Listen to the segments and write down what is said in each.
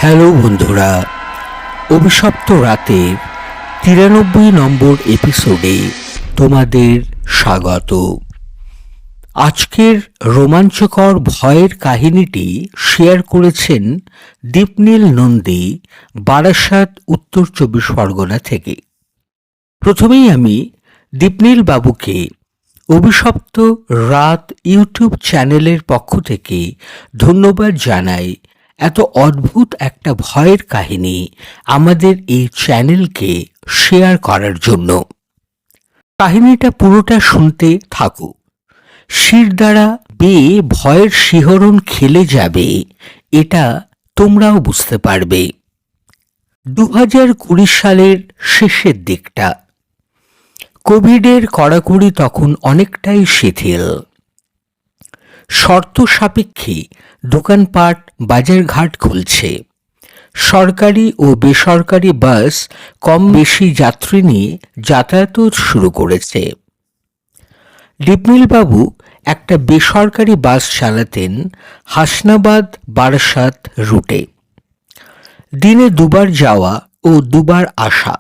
Hello বন্ধুরা, অভিশপ্ত রাতের 93 নম্বর এপিসোডে তোমাদের স্বাগত। আজকের রোমাঞ্চকর ভয়ের কাহিনীটি শেয়ার করেছেন দীপনীল নন্দী, বারাসাত, উত্তর 24 পরগনা থেকে। প্রথমেই আমি দীপনীল বাবুকে অভিশপ্ত রাত ইউটিউব চ্যানেলের পক্ষ থেকে ধন্যবাদ জানাই এত অদ্ভুত একটা ভয়ের কাহিনী আমাদের এই চ্যানেলকে শেয়ার করার জন্য। কাহিনীটা পুরোটা শুনতে থাকো, শির দ্বারা বেয়ে ভয়ের শিহরণ খেলে যাবে, এটা তোমরাও বুঝতে পারবে। 2020 সালের শেষের দিকটা। কোভিডের কড়াকড়ি তখন অনেকটাই শিথিল। শর্ত সাপেক্ষে দোকানপাট, বাজারঘাট খুলছে। সরকারি ও বেসরকারি বাস কম বেশি যাত্রী নিয়ে যাতায়াত শুরু করেছে। দীপনীলবাবু একটা বেসরকারি বাস চালাতেন হাসনাবাদ বারাসাত রুটে। দিনে 2 বার যাওয়া ও 2 বার আসা।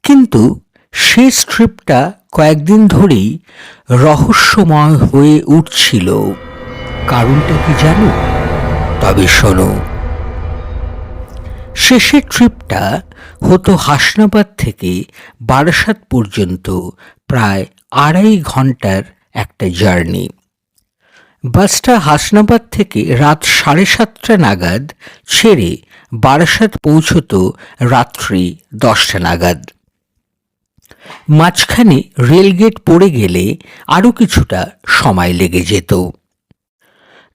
কিন্তু শেষ ট্রিপটা কয়েকদিন ধরেই রহস্যময় হয়ে উঠছিল। কারণটা কি জানো? তবে শোনো। শেষের ট্রিপটা হতো হাসনাবাদ থেকে বারাসাত পর্যন্ত প্রায় 2.5 ঘন্টার একটা জার্নি। বাসটা হাসনাবাদ থেকে রাত 7:30 নাগাদ ছেড়ে বারাসাত পৌঁছত রাত্রি 10টা নাগাদ। মাঝখানে রেলগেট পড়ে গেলে আরও কিছুটা সময় লেগে যেত।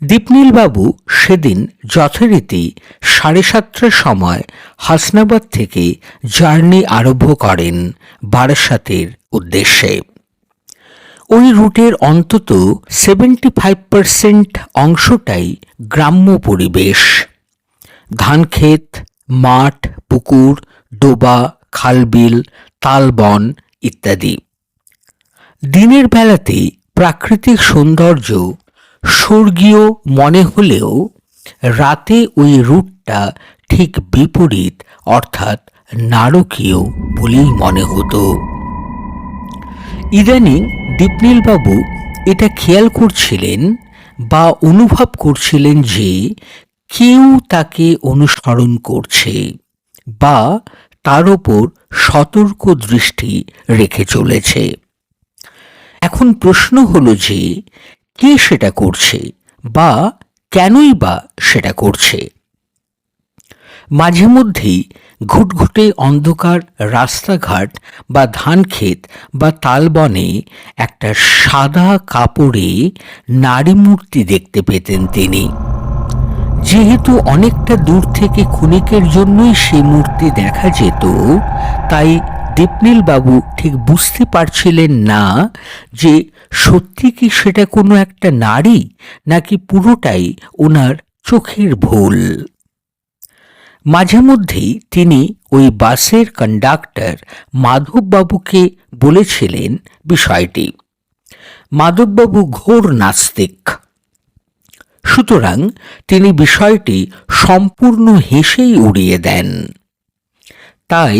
দীপনীলবাবু সেদিন যথারীতি 7:30টার সময় হাসনাবাদ থেকে জার্নি আরম্ভ করেন বারাসাতের উদ্দেশ্যে। ওই রুটের অন্তত 75% অংশটাই গ্রাম্য পরিবেশ। ধানক্ষেত, মাঠ, পুকুর, ডোবা, খালবিল, তালবন ইত্যাদি। দিনের বেলাতে প্রাকৃতিক সৌন্দর্য স্বর্গীয় মনে হলেও রাতে ওই রুটটা ঠিক বিপরীত, অর্থাৎ নারকীয় বলেই মনে হতো। ইদানিং দীপনীলবাবু এটা খেয়াল করছিলেন বা অনুভব করছিলেন যে কেউ তাকে অনুসরণ করছে বা তার ওপর সতর্ক দৃষ্টি রেখে চলেছে। এখন প্রশ্ন হলো যে কে সেটা করছে বা কেনই বা সেটা করছে। মাঝে মধ্যেই ঘুটঘুটে অন্ধকার রাস্তাঘাট বা ধানক্ষেত বা তালবনে একটা সাদা কাপড়ে নারী মূর্তি দেখতে পেতেন তিনি। যেহেতু অনেকটা দূর থেকে ক্ষণিকের জন্যই সেই মূর্তি দেখা যেত, তাই দীপনীলবাবু ঠিক বুঝতে পারছিলেন না যে সত্যি কি সেটা কোনো একটা নারী নাকি পুরোটাই ওনার চোখের ভুল। মাঝে মধ্যেই তিনি ওই বাসের কন্ডাক্টর মাধববাবুকে বলেছিলেন বিষয়টি। মাধববাবু ঘোর নাস্তিক, সুতরাং তিনি বিষয়টি সম্পূর্ণ হেসেই উড়িয়ে দেন। তাই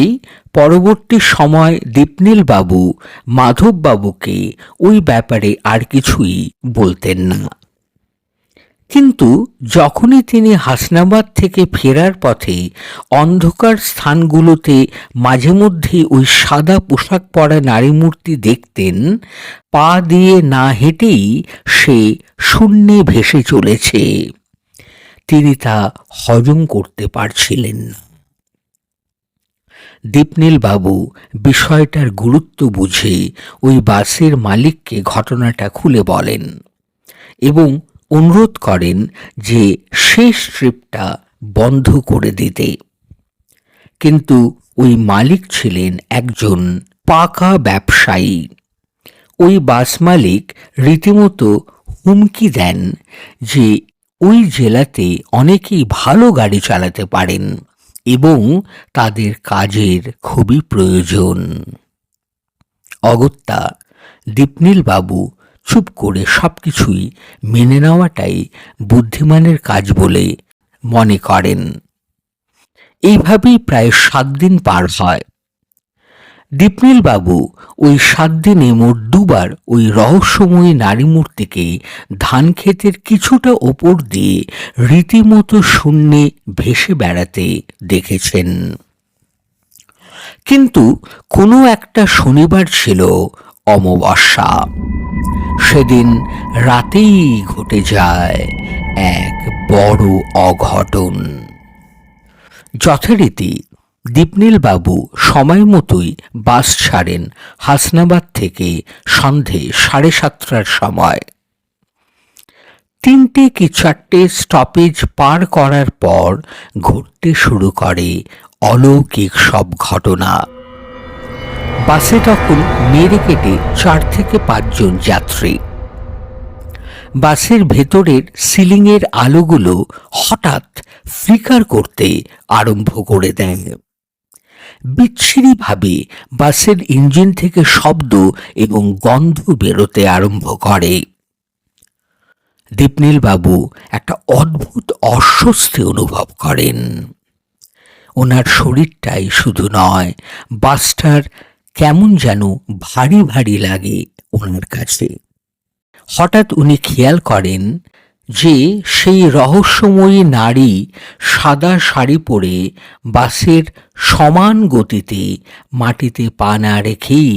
পরবর্তী সময় দীপনীলবাবু মাধববাবুকে ওই ব্যাপারে আর কিছুই বলতেন না। কিন্তু যখনই তিনি হাসনাবাদ থেকে ফেরার পথে অন্ধকার স্থানগুলোতে মাঝে মধ্যে ওই সাদা পোশাক পরা নারী মূর্তি দেখতেন, পা দিয়ে না হেঁটেই সে শূন্যে ভেসে চলেছে, তিনি তা হজম করতে পারছিলেন না। দীপনীলবাবু বিষয়টার গুরুত্ব বুঝে ওই বাসের মালিককে ঘটনাটা খুলে বলেন এবং অনুরোধ করেন যে শেষ ট্রিপটা বন্ধ করে দিতে। কিন্তু ওই মালিক ছিলেন একজন পাকা ব্যবসায়ী। ওই বাস মালিক রীতিমতো হুমকি দেন যে ওই জেলাতে অনেকেই ভালো গাড়ি চালাতে পারেন এবং তাদের কাজের খুবই প্রয়োজন। অগত্যা দীপনীলবাবু চুপ করে সবকিছুই মেনে নেওয়াটাই বুদ্ধিমানের কাজ বলে মনে করেন। এইভাবেই প্রায় 7 দিন পার হয়। দীপনীল বাবু ওই 7 দিনে মোট 2 বার ওই রহস্যময়ী নারী মূর্তিকে ধান ক্ষেতের কিছুটা ওপর দিয়ে রীতিমতো শূন্যে ভেসে বেড়াতে দেখেছেন। কিন্তু কোনো একটা শনিবার ছিল অমাবস্যা। সেদিন রাতেই ঘটে যায় এক বড় অঘটন। যথারীতি দীপনীল বাবু সময় মতোই বাস ছাড়েন হাসনাবাদ থেকে সন্ধে 7:30টার সময়। 3টে কি 4টে স্টপেজ পার করার পর ঘটতে শুরু করে অলৌকিক সব ঘটনা। বাসে তখন মেরে কেটে 4 থেকে 5 জন যাত্রী। বাসের ভেতরের সিলিংয়ের আলোগুলো হঠাৎ ফ্লিকার করতে আরম্ভ করে দেয়। বিচ্ছিরিভাবে বাসের ইঞ্জিন থেকে শব্দ এবং গন্ধ বেরোতে আরম্ভ করে। দীপনীল বাবু একটা অদ্ভুত অস্বস্তি অনুভব করেন। ওনার শরীরটাই শুধু নয়, বাসটার কেমন যেন ভারী ভারী লাগে ওনার কাছে। হঠাৎ উনি খেয়াল করেন যে সেই রহস্যময়ী নারী সাদা শাড়ি পরে বাসের সমান গতিতে মাটিতে পা না রেখেই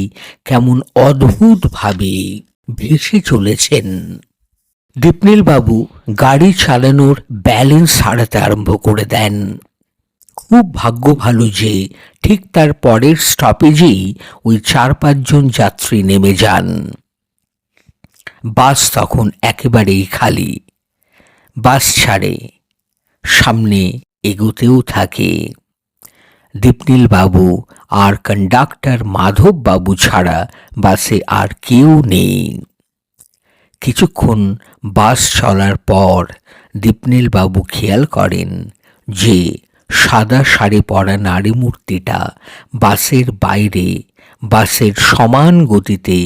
কেমন অদ্ভুতভাবে ভেসে চলেছেন। দীপনীল বাবু গাড়ি চালানোর ব্যালেন্স হারাতে আরম্ভ করে দেন। খুব ভাগ্য ভালো যে ঠিক তার পরের স্টপেজেই ওই 4-5 জন যাত্রী নেমে যান। বাস তখন একেবারেই খালি। বাস ছাড়ে, সামনে এগোতেও থাকে। দীপনীল বাবু আর কন্ডাক্টর মাধব বাবু ছাড়া বাসে আর কেউ নেই। কিছুক্ষণ বাস চলার পর দীপনীল বাবু খেয়াল করেন যে সাদা শাড়ি পরা নারী মূর্তিটা বাসের বাইরে বাসের সমান গতিতে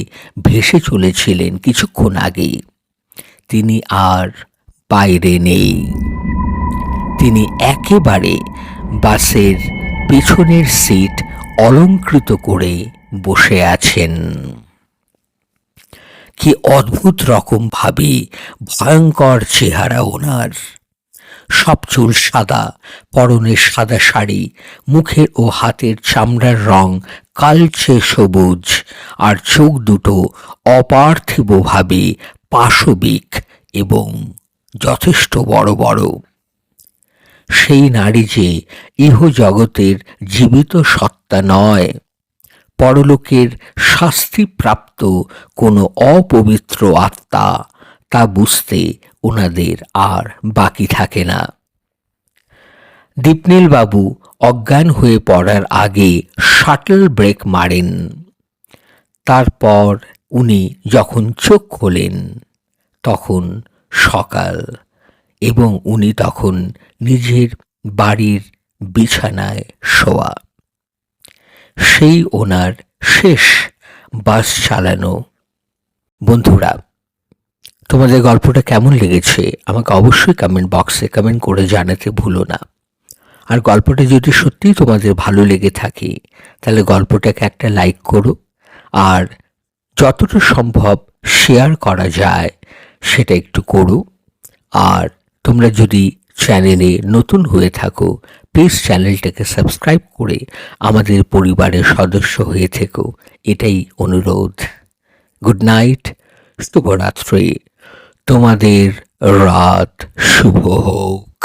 ভেসে চলেছিলেন কিছুক্ষণ আগে, তিনি আর বাইরে নেই। তিনি একেবারে বাসের পেছনের সিট অলংকৃত করে বসে আছেন। কি অদ্ভুত রকম ভাবে ভয়ঙ্কর চেহারা ওনার। সব চুল সাদা, পরনে সাদা শাড়ি, মুখের ও হাতের চামড়ার রং কালচে সবুজ, আর চোখ দুটো অপার্থিবভাবে পাশবিক এবং যথেষ্ট বড় বড়। সেই নারী যে ইহজগতের জীবিত সত্তা নয়, পরলোকের শাস্তিপ্রাপ্ত কোনো অপবিত্র আত্মা, তা বুঝতে ওনাদের আর বাকি থাকে না। দীপনীল বাবু অজ্ঞান হয়ে পড়ার আগে শাটল ব্রেক মারেন। তারপর উনি যখন চোখ খোলেন তখন সকাল, এবং উনি তখন নিজের বাড়ির বিছানায় শোয়া। সেই ওনার শেষ বাস চালানো। বন্ধুরা, তোমাদের গল্পটা কেমন লেগেছে আমাকে অবশ্যই কমেন্ট বক্সে কমেন্ট করে জানাতে ভুলো না। আর গল্পটা যদি সত্যিই তোমাদের ভালো লেগে থাকে তাহলে গল্পটাকে একটা লাইক করো, আর যতটা সম্ভব শেয়ার করা যায় সেটা একটু করো। আর তোমরা যদি চ্যানেলে নতুন হয়ে থাকো প্লিজ চ্যানেলটাকে সাবস্ক্রাইব করে আমাদের পরিবারের সদস্য হয়ে থেকো, এটাই অনুরোধ। গুড নাইট, শুভরাত্রি, তোমাদের রাত শুভ হোক।